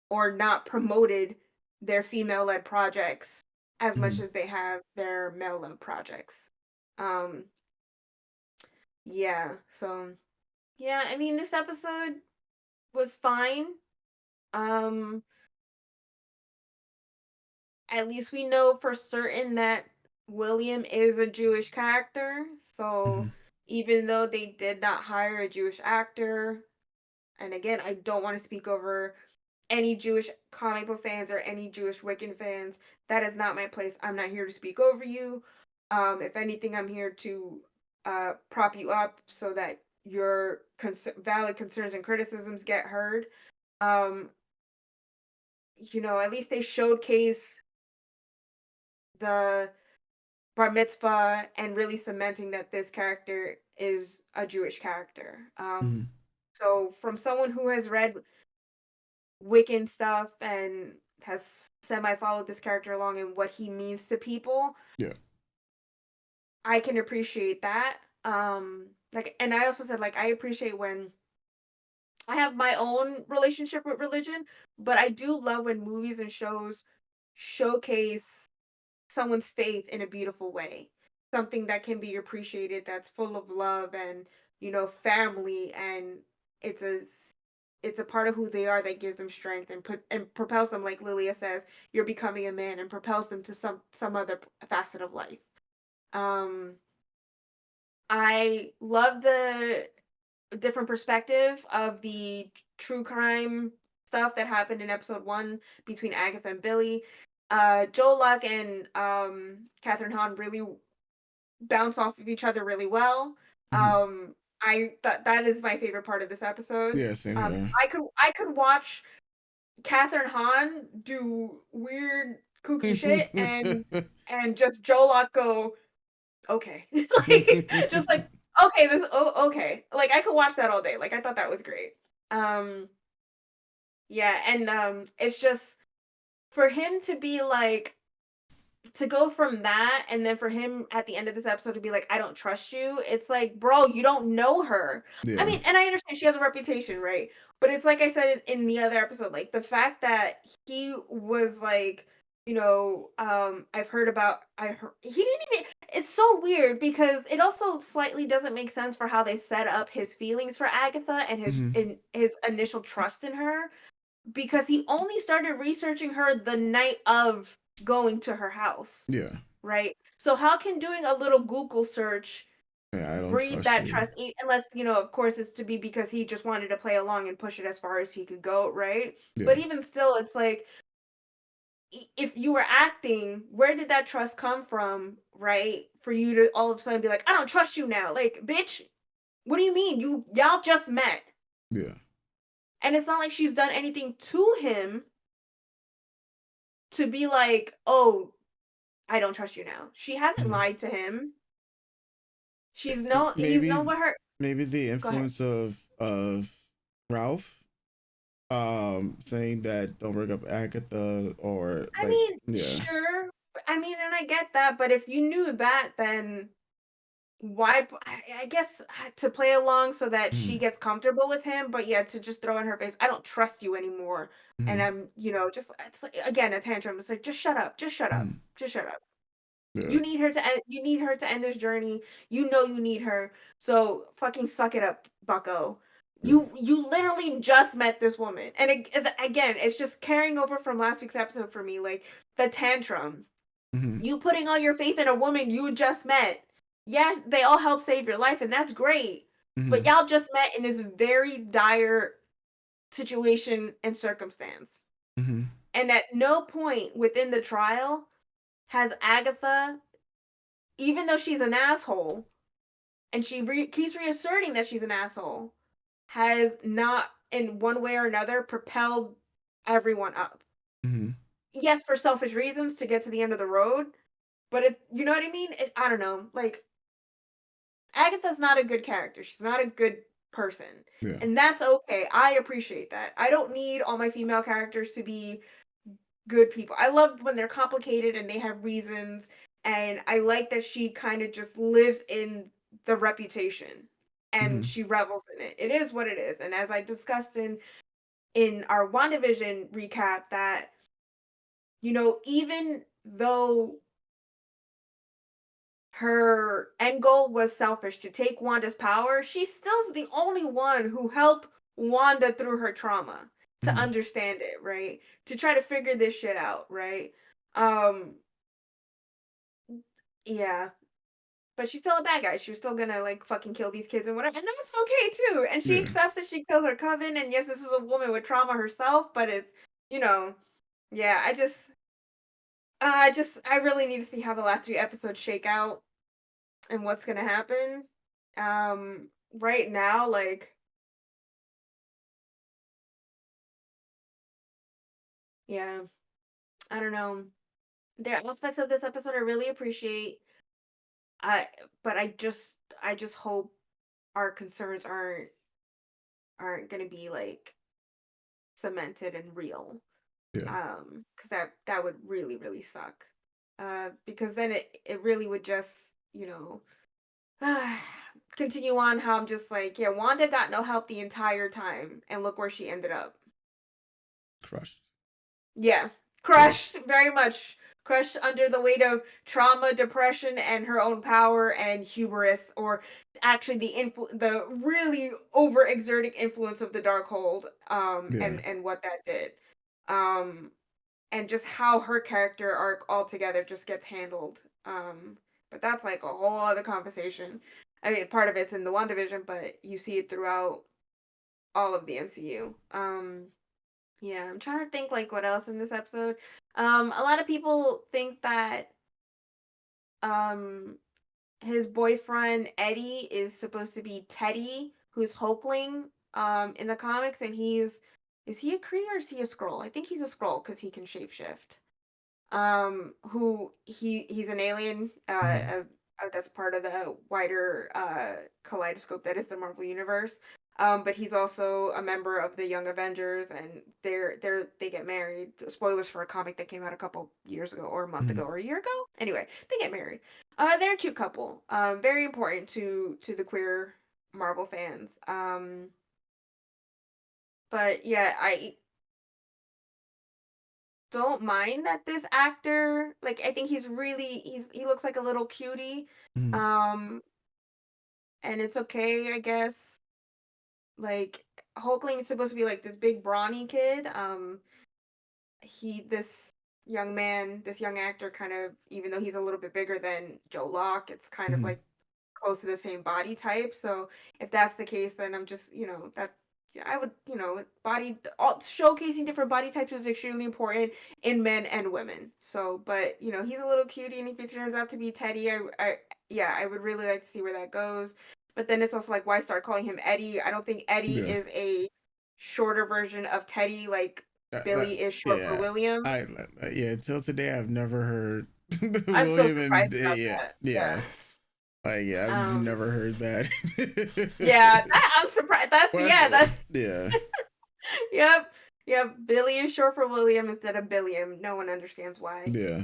S2: or not promoted their female-led projects as much as they have their male-led projects. Yeah. So yeah, I mean, this episode was fine. Um, at least we know for certain that William is a Jewish character. So
S1: Mhm.
S2: even though they did not hire a Jewish actor, and again, I don't want to speak over any Jewish comic book fans or any Jewish Wiccan fans. That is not my place. I'm not here to speak over you. If anything, I'm here to prop you up so that your valid concerns and criticisms get heard. Um, at least they showcase the bar mitzvah and really cementing that this character is a Jewish character.
S1: Mhm.
S2: So from someone who has read Wiccan stuff and has semi followed this character along and what he means to people,
S1: Yeah.
S2: I can appreciate that. And I also said, like, I appreciate when I have my own relationship with religion, but I do love when movies and shows showcase someone's faith in a beautiful way. Something that can be appreciated, that's full of love and, family, and it's a it's a part of who they are that gives them strength and propels them, like Lilia says, you're becoming a man, and propels them to some other facet of life. Um I love the different perspective of the true crime stuff that happened in episode 1 between Agatha and Billy. Joe Luck and Catherine Hahn really bounce off of each other really well.
S1: Mhm.
S2: I thought that is my favorite part of this episode.
S1: Yeah, same here.
S2: I could watch Catherine Hahn do weird kooky shit and just Joe Luck go, okay. Just like, okay, okay. Like, I could watch that all day. Like, I thought that was great. Um, yeah, and it's just for him to be like, to go from that, and then for him at the end of this episode to be like, I don't trust you. It's like, bro, you don't know her. I
S1: Yeah.
S2: mean, and I understand she has a reputation, right? But it's like I said in the other episode, like the fact that he was like, I've heard about, he didn't even, it's so weird because it also slightly doesn't make sense for how they set up his feelings for Agatha and
S1: Mhm.
S2: his initial trust in her, because he only started researching her the night of going to her house,
S1: Yeah.
S2: right? So how can doing a little Google search
S1: Yeah, I don't
S2: breed
S1: trust
S2: that
S1: you.
S2: trust, unless, of course, it's to be because he just wanted to play along and push it as far as he could go, right?
S1: Yeah.
S2: But even still, it's like, if you were acting, where did that trust come from, right? For you to all of a sudden be like, I don't trust you now. Like, bitch, what do you mean? Y'all just met.
S1: Yeah.
S2: And it's not like she's done anything to him to be like, oh, I don't trust you now. She hasn't
S1: Mhm.
S2: lied to him. He's known
S1: Maybe
S2: what her.
S1: maybe the
S2: Go ahead.
S1: influence of Ralph saying that don't bring up Agatha, or
S2: I
S1: like,
S2: mean,
S1: yeah.
S2: sure. I mean, and I get that, but if you knew that, then why? I guess to play along so that she
S1: Mhm.
S2: gets comfortable with him, but yeah, to just throw in her face, I don't trust you anymore. And
S1: Mhm.
S2: I'm, just, it's like, again, a tantrum. It's like, just shut up, just shut up,
S1: Mhm.
S2: just shut up.
S1: Yeah.
S2: You need her to end this journey. You need her. So fucking suck it up, Bucko.
S1: Yeah.
S2: You literally just met this woman. And again, it's just carrying over from last week's episode for me, like the tantrum.
S1: Mhm.
S2: You putting all your faith in a woman you just met. Yeah, they all help save your life, and that's great. But
S1: Mhm.
S2: y'all just met in this very dire situation and circumstance.
S1: Mhm.
S2: And at no point within the trial has Agatha, even though she's an asshole, and she keeps reasserting that she's an asshole, has not, in one way or another, propelled everyone up.
S1: Mhm.
S2: Yes, for selfish reasons to get to the end of the road, but you know what I mean? I don't know. Like, Agatha's not a good character. She's not a good person.
S1: Yeah.
S2: And that's okay. I appreciate that. I don't need all my female characters to be good people. I love when they're complicated and they have reasons, and I like that she kind of just lives in the reputation and
S1: Mhm.
S2: she revels in it. It is what it is. And as I discussed in our WandaVision recap, that even though her end goal was selfish, to take Wanda's power, she's still the only one who helped Wanda through her trauma to
S1: Mhm.
S2: understand it, right? To try to figure this shit out, right? Um, yeah. But she's still a bad guy. She was still gonna like fucking kill these kids and whatever. And that's okay too. And she
S1: Yeah.
S2: accepts that she killed her coven. And yes, this is a woman with trauma herself, but it's, you know, yeah, I really need to see how the last 3 episodes shake out and what's gonna happen. Right now, like, yeah, I don't know. There are aspects of this episode I really appreciate. I, but I just hope our concerns aren't gonna be like cemented and real.
S1: Yeah.
S2: Because that would really, really suck. Because then it really would just, you know, continue on how I'm just like, yeah, Wanda got no help the entire time, and look where she ended up.
S1: Crushed.
S2: Yeah,
S1: Yeah.
S2: crushed, very much crushed under the weight of trauma, depression, and her own power and hubris, or actually the really overexerting influence of the Darkhold,
S1: Yeah.
S2: and what that did, um, and just how her character arc altogether just gets handled. But that's like a whole other conversation. I mean, part of it's in the WandaVision, but you see it throughout all of the MCU. Yeah, I'm trying to think like what else in this episode. A lot of people think that um his boyfriend Eddie is supposed to be Teddy, who's Hulkling in the comics, and is he a Kree or is he a Skrull? I think he's a Skrull because he can shapeshift. Who he's an alien,
S1: Mhm.
S2: that's part of the wider kaleidoscope that is the Marvel universe. But he's also a member of the Young Avengers, and they get married. Spoilers for a comic that came out a couple years ago, or a month ago,
S1: Mhm.
S2: or a year ago. Anyway, they get married. They're a cute couple. Very important to the queer Marvel fans. But yeah, I don't mind that this actor, like, I think he looks like a little cutie.
S1: Mhm.
S2: Um and it's okay, I guess. Like, Hulkling is supposed to be like this big brawny kid. This this young actor kind of, even though he's a little bit bigger than Joe Locke, it's kind of
S1: Mhm.
S2: like close to the same body type. So if that's the case, then I'm just, that, yeah, I would, showcasing different body types is extremely important in men and women. So, but he's a little cutie, and if it turns out to be Teddy, yeah, I would really like to see where that goes. But then it's also like, why start calling him Eddie? I don't think Eddie
S1: Yeah.
S2: is a shorter version of Teddy, like
S1: That,
S2: Billy is short for
S1: yeah.
S2: William.
S1: Yeah. Until today, I've never heard
S2: I'm so
S1: William
S2: surprised
S1: and
S2: about
S1: yeah,
S2: that.
S1: yeah.
S2: Yeah.
S1: Like, yeah, I've
S2: Um,
S1: never heard that.
S2: yeah, I'm surprised.
S1: Well, that's yeah,
S2: Yep. Yep. Billy is short for William instead of Billiam. No one understands why.
S1: yeah.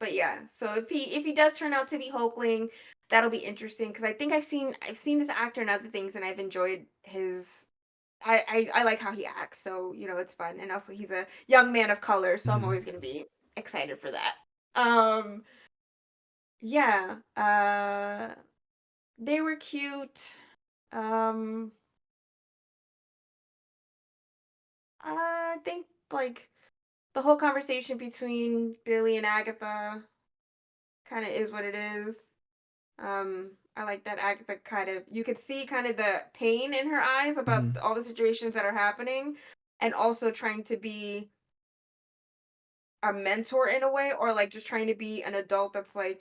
S2: But yeah, so if he does turn out to be Hulkling, that'll be interesting because I think I've seen this actor in other things, and I've enjoyed his I like how he acts, so it's fun. And also he's a young man of color, so I'm
S1: Mhm.
S2: always gonna be excited for that. Um yeah. They were cute. Um I think like the whole conversation between Billy and Agatha kind of is what it is. I like that Agatha you could see kind of the pain in her eyes about
S1: Mhm.
S2: all the situations that are happening, and also trying to be a mentor in a way, or like just trying to be an adult that's like,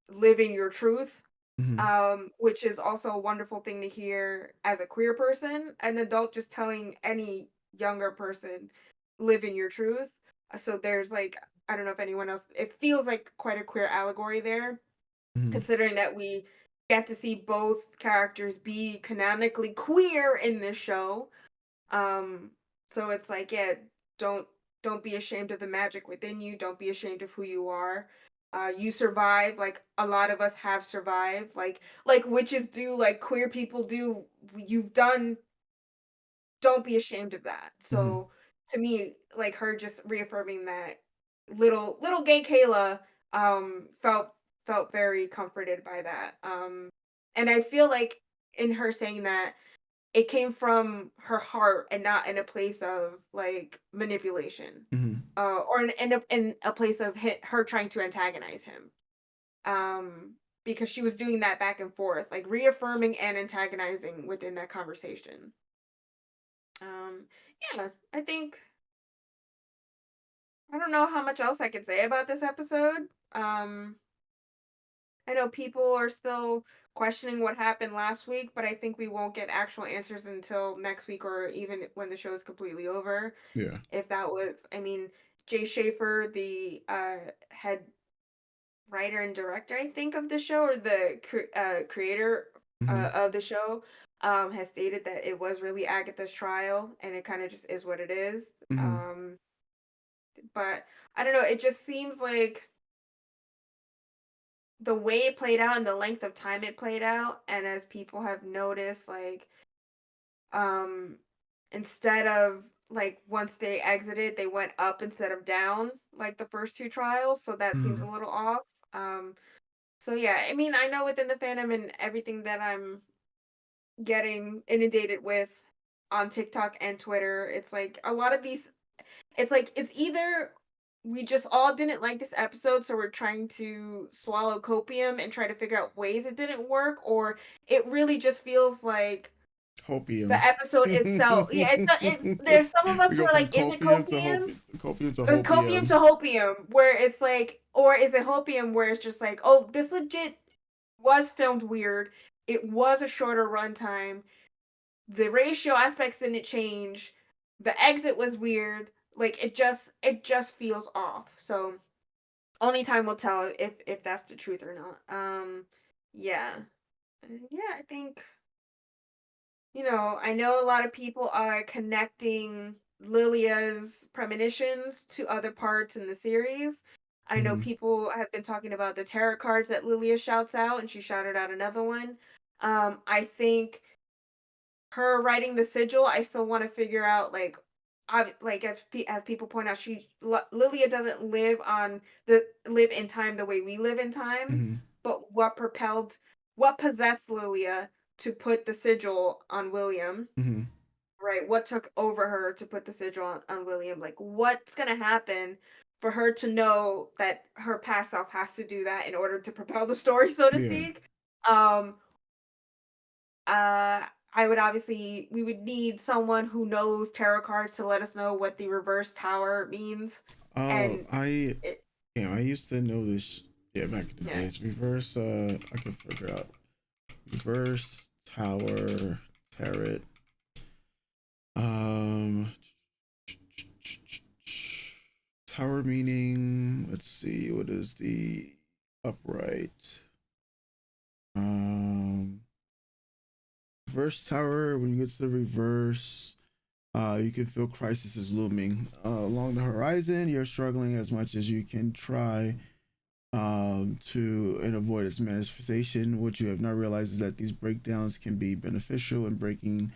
S2: living your truth.
S1: Mhm.
S2: Which is also a wonderful thing to hear as a queer person, an adult just telling any younger person, live in your truth. So there's like, I don't know if anyone else, it feels like quite a queer allegory there,
S1: Mhm.
S2: considering that we get to see both characters be canonically queer in this show. Um, so it's like, yeah, don't don't be ashamed of the magic within you. Don't be ashamed of who you are. You survive, like a lot of us have survived, like witches do, like queer people do. You've done. Don't be ashamed of that.
S1: Mhm.
S2: So to me, like her just reaffirming that, little gay Kayla felt felt very comforted by that. And I feel like in her saying that, it came from her heart and not in a place of like manipulation,
S1: Mm-hmm.
S2: or in a place of her trying to antagonize him. Because she was doing that back and forth, like reaffirming and antagonizing within that conversation. Um, yeah, I think I don't know how much else I could say about this episode. Um, I know people are still questioning what happened last week, but I think we won't get actual answers until next week or even when the show is completely over.
S1: Yeah.
S2: If that was, I mean, Jay Schaefer, the head writer and director, I think, of the show, or the creator
S1: Mm-hmm.
S2: of the show, has stated that it was really Agatha's trial, and it kind of just is what it is.
S1: Mm-hmm.
S2: But I don't know. It just seems like the way it played out and the length of time it played out, and as people have noticed, like, um, instead of like once they exited, they went up instead of down, like the first two trials. So that seems
S1: Mm-hmm.
S2: a little off. So yeah, I mean, I know within the fandom and everything that I'm getting inundated with on TikTok and Twitter, it's like a lot of these, it's like it's either we just all didn't like this episode, so we're trying to swallow copium and try to figure out ways it didn't work, or it really just feels like
S1: Hopium.
S2: the episode itself. Yeah, it's there's some of
S1: We
S2: us who
S1: go
S2: are
S1: from
S2: like, is it copium?
S1: copium to
S2: Copium
S1: hopium.
S2: to hopium, where it's like, or is it hopium where it's just like, oh, this legit was filmed weird. It was a shorter runtime. The ratio aspects didn't change. The exit was weird. Like it just feels off. So only time will tell if that's the truth or not. Yeah. Yeah, I think, I know a lot of people are connecting Lilia's premonitions to other parts in the series. I know
S1: Mm-hmm.
S2: people have been talking about the tarot cards that Lilia shouts out, and she shouted out another one. I think her writing the sigil, I still want to figure out, like, like as people point out, Lilia doesn't live in time the way we live in time.
S1: Mm-hmm.
S2: But what possessed Lilia to put the sigil on William?
S1: Mm-hmm.
S2: Right? What took over her to put the sigil on William? Like, what's gonna happen for her to know that her past self has to do that in order to propel the story, so to
S1: Yeah.
S2: speak? Um, I would obviously we would need someone who knows tarot cards to let us know what the reverse tower means.
S1: Oh,
S2: And
S1: I
S2: it,
S1: yeah, I used to know this. Yeah, back in the
S2: yeah.
S1: days. Reverse. I can figure out reverse tower tarot. Um, tower meaning. Let's see. What is the upright? Um, reverse tower. When you get to the reverse, you can feel crisis is looming along the horizon. You're struggling as much as you can try to and avoid its manifestation. What you have not realized is that these breakdowns can be beneficial in breaking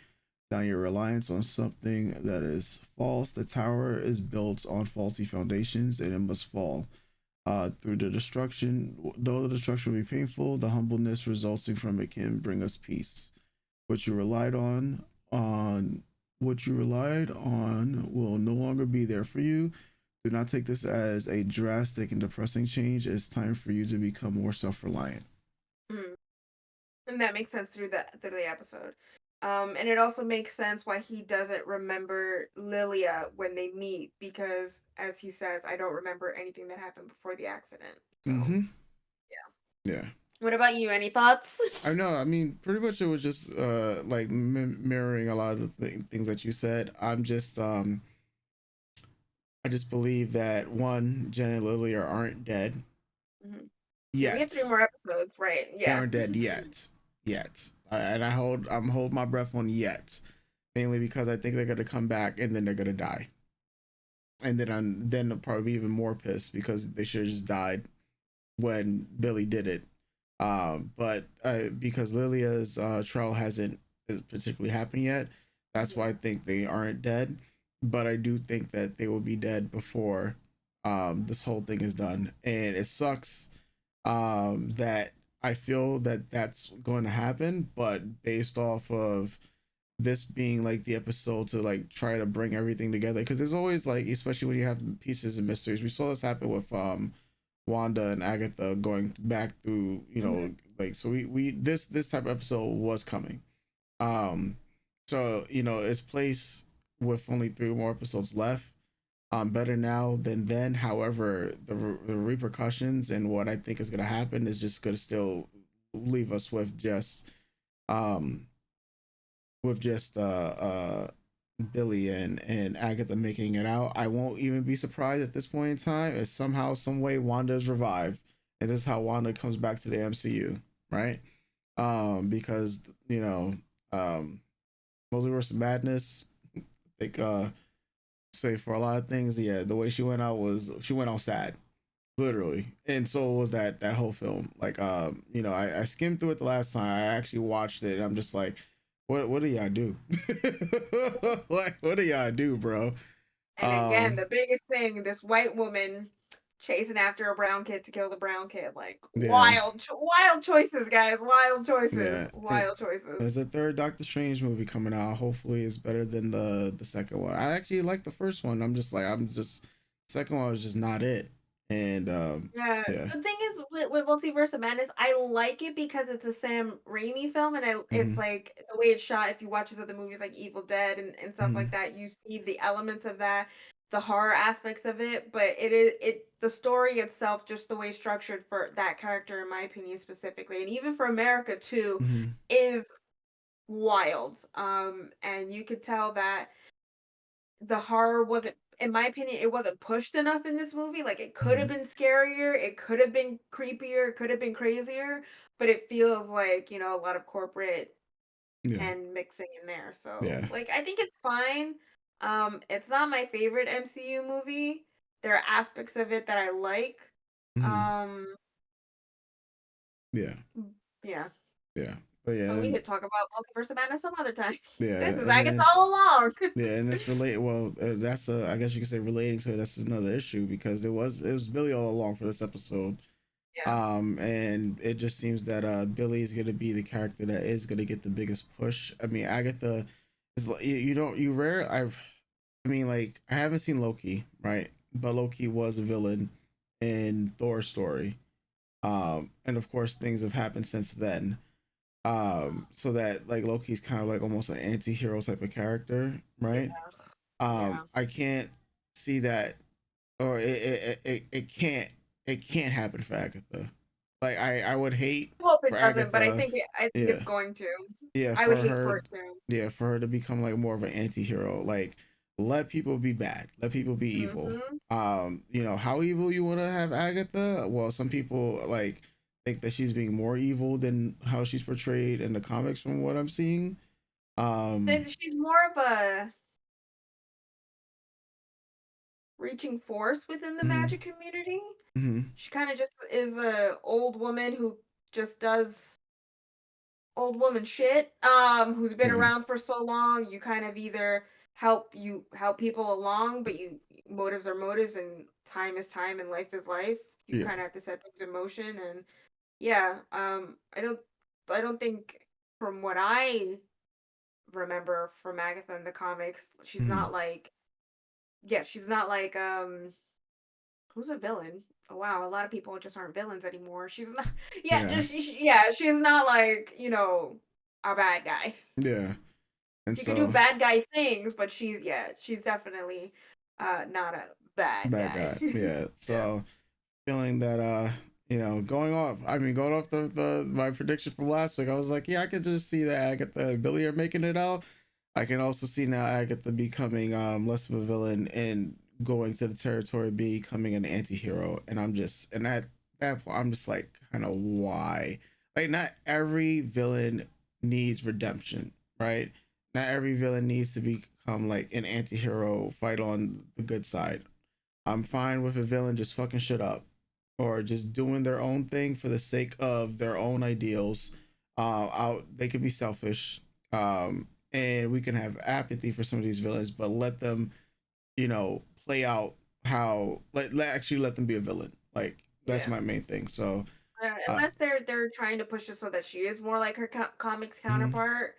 S1: down your reliance on something that is false. The tower is built on faulty foundations and it must fall. Through the destruction, though the destruction will be painful, the humbleness resulting from it can bring us peace. What you relied on what you relied on will no longer be there for you. Do not take this as a drastic and depressing change. It's time for you to become more self-reliant.
S2: Mm. And that makes sense through the episode. And it also makes sense why he doesn't remember Lilia when they meet, because as he says, I don't remember anything that happened before the accident. So
S1: Mm-hmm.
S2: yeah.
S1: Yeah.
S2: What about you? Any thoughts?
S1: I know. I mean, pretty much it was just like mirroring a lot of the things that you said. I just believe that one, Jen and Lily aren't dead
S2: Mhm. Yeah, we have three
S1: yet.
S2: more episodes, right?
S1: They
S2: Yeah.
S1: aren't dead yet. Yet. And I'm holding my breath on yet. Mainly because I think they're gonna come back and then they're gonna die. And then I'll probably be even more pissed because they should have just died when Billy did it. But because Lilia's trial hasn't particularly happened yet, that's why I think they aren't dead. But I do think that they will be dead before this whole thing is done. And it sucks that I feel that that's going to happen, but based off of this being like the episode to like try to bring everything together, because there's always like, especially when you have pieces and mysteries. We saw this happen with Wanda and Agatha going back through, like, so we this type of episode was coming. So it's placed with only 3 more episodes left. Better now than then. However, the repercussions and what I think is gonna happen is just gonna still leave us with just um Billy and Agatha making it out. I won't even be surprised at this point in time if somehow, some way Wanda is revived, and this is how Wanda comes back to the MCU, right? Because Multiverse of Madness, I think say for a lot of things, yeah, the way she went out sad, literally, and so was that whole film. Like, I skimmed through it the last time. I actually watched it, and I'm just like, what do y'all do? Like, what do y'all do, bro?
S2: And again, the biggest thing, this white woman chasing after a brown kid to kill the brown kid. Like,
S1: Yeah,
S2: wild choices, guys. Wild choices.
S1: yeah.
S2: Wild choices.
S1: There's a third Doctor Strange movie coming out. Hopefully, it's better than the second one. I actually like the first one. Second one was just not it. And
S2: Yeah.
S1: yeah.
S2: The thing is with Multiverse of Madness, I like it because it's a Sam Raimi film, and it's like the way it's shot. If you watch his other movies like Evil Dead and stuff like that, you see the elements of that, the horror aspects of it. But the story itself, just the way it's structured for that character, in my opinion, specifically, and even for America too, is wild. And you could tell that the horror wasn't, in my opinion, it wasn't pushed enough in this movie. Like, it could have been scarier, it could have been creepier, it could have been crazier, but it feels like, a lot of corporate
S1: Yeah.
S2: and mixing in there. So,
S1: Yeah.
S2: like, I think it's fine. It's not my favorite MCU movie. There are aspects of it that I like.
S1: Yeah.
S2: Yeah.
S1: Yeah. But yeah.
S2: But we could talk about Multiverse of Madness some other time.
S1: Yeah.
S2: This is Agatha all along.
S1: Yeah, and it's related. Well, that's I guess you could say relating to it. That's another issue because it was Billy all along for this episode.
S2: Yeah.
S1: And it just seems that Billy is gonna be the character that is gonna get the biggest push. I mean, Agatha is like, like, I haven't seen Loki, right? But Loki was a villain in Thor's story. And of course things have happened since then. So that, like, Loki's kind of like almost an anti-hero type of character, right? I can't see that, or it can't happen for Agatha. Like, I would hate
S2: I hope it
S1: for
S2: doesn't, but I
S1: Agatha,
S2: think it's going to.
S1: yeah,
S2: I
S1: for
S2: would hate
S1: her,
S2: for it to.
S1: yeah, for her to become like more of an anti-hero. Like, let people be bad, let people be evil. How evil you want to have Agatha? Well, some people like think that she's being more evil than how she's portrayed in the comics from what I'm seeing.
S2: Then she's more of a reaching force within the magic community. She kind of just is a old woman who just does old woman shit. Who's been around for so long. You kind of either help people along, but motives are motives, and time is time, and life is life. You kind of have to set things in motion, and yeah. I don't think, from what I remember from Agatha in the comics, she's not like, she's not like, who's a villain? Oh wow, a lot of people just aren't villains anymore. She's not, she's not like, a bad guy.
S1: Yeah. And
S2: She can do bad guy things, but she's definitely not a bad guy.
S1: Yeah. So feeling that going off the my prediction from last week, I was like, yeah, I could just see that Agatha and Billy are making it out. I can also see now Agatha becoming less of a villain and going to the territory, becoming an anti-hero. And I'm just, and at that point I'm just like, kind of, why? Like, not every villain needs redemption, right? Not every villain needs to become like an anti-hero, fight on the good side. I'm fine with a villain just fucking shit up or just doing their own thing for the sake of their own ideals. They could be selfish, and we can have apathy for some of these villains, but let them, play out how, let them be a villain. Like, that's my main thing. So
S2: Unless they're trying to push it so that she is more like her comics
S1: Mhm.
S2: counterpart.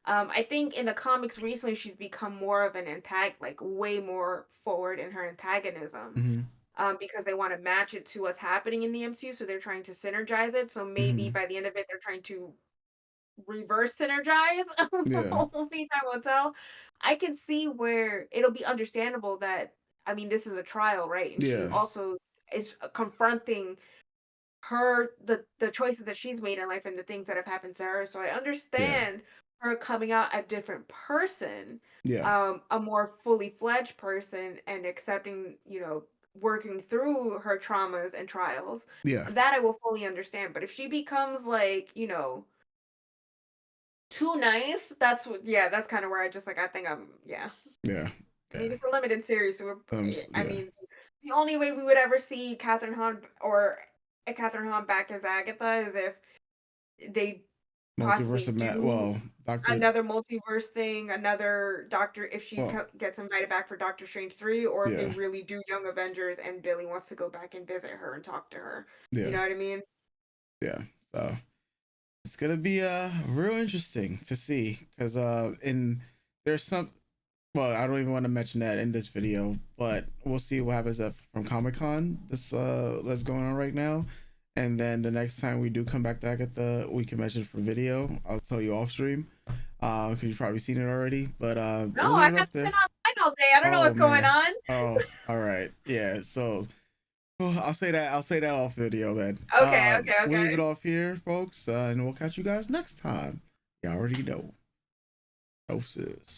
S2: I think in the comics recently she's become more of an like way more forward in her antagonism.
S1: Mhm.
S2: Because they want to match it to what's happening in the MCU, so they're trying to synergize it. So maybe
S1: Mhm.
S2: by the end of it, they're trying to reverse synergize.
S1: Yeah.
S2: Only time will tell. I can see where it'll be understandable that I mean this is a trial, right? And she
S1: Yeah.
S2: also is confronting the choices that she's made in life and the things that have happened to her. So I
S1: Yeah.
S2: understand her coming out a different person,
S1: Yeah.
S2: a more fully fledged person and accepting, working through her traumas and trials.
S1: Yeah.
S2: That I will fully understand. But if she becomes like, too nice, that's kind of where I just like I think yeah.
S1: Yeah.
S2: I
S1: Yeah.
S2: mean, it's a limited series, so I
S1: Yeah.
S2: mean, the only way we would ever see Catherine Hahn or Catherine Hahn back as Agatha is if they
S1: Multiverse
S2: possibly
S1: of Matt.
S2: do
S1: Well, Doctor.
S2: another multiverse thing, another Doctor, if she
S1: Well,
S2: gets invited back for Doctor Strange 3, or if they
S1: yeah.
S2: really do Young Avengers and Billy wants to go back and visit her and talk to her. You
S1: Yeah.
S2: know what I mean?
S1: Yeah. So it's gonna be real interesting to see because in there's some. Well, I don't even want to mention that in this video, but we'll see what happens from Comic Con that's going on right now. And then the next time we do come back to Agatha, we can mention it for video. I'll tell you off stream, because you've probably seen it already. But
S2: No,
S1: we'll leave
S2: I
S1: it
S2: haven't
S1: off there.
S2: been online all day. I don't know
S1: Oh
S2: what's going
S1: man.
S2: on.
S1: Oh, all right. Yeah. So I'll say that. I'll say that off video then.
S2: Okay, okay,
S1: We'll leave it
S2: okay.
S1: off here, folks, and we'll catch you guys next time. You already know. Doses.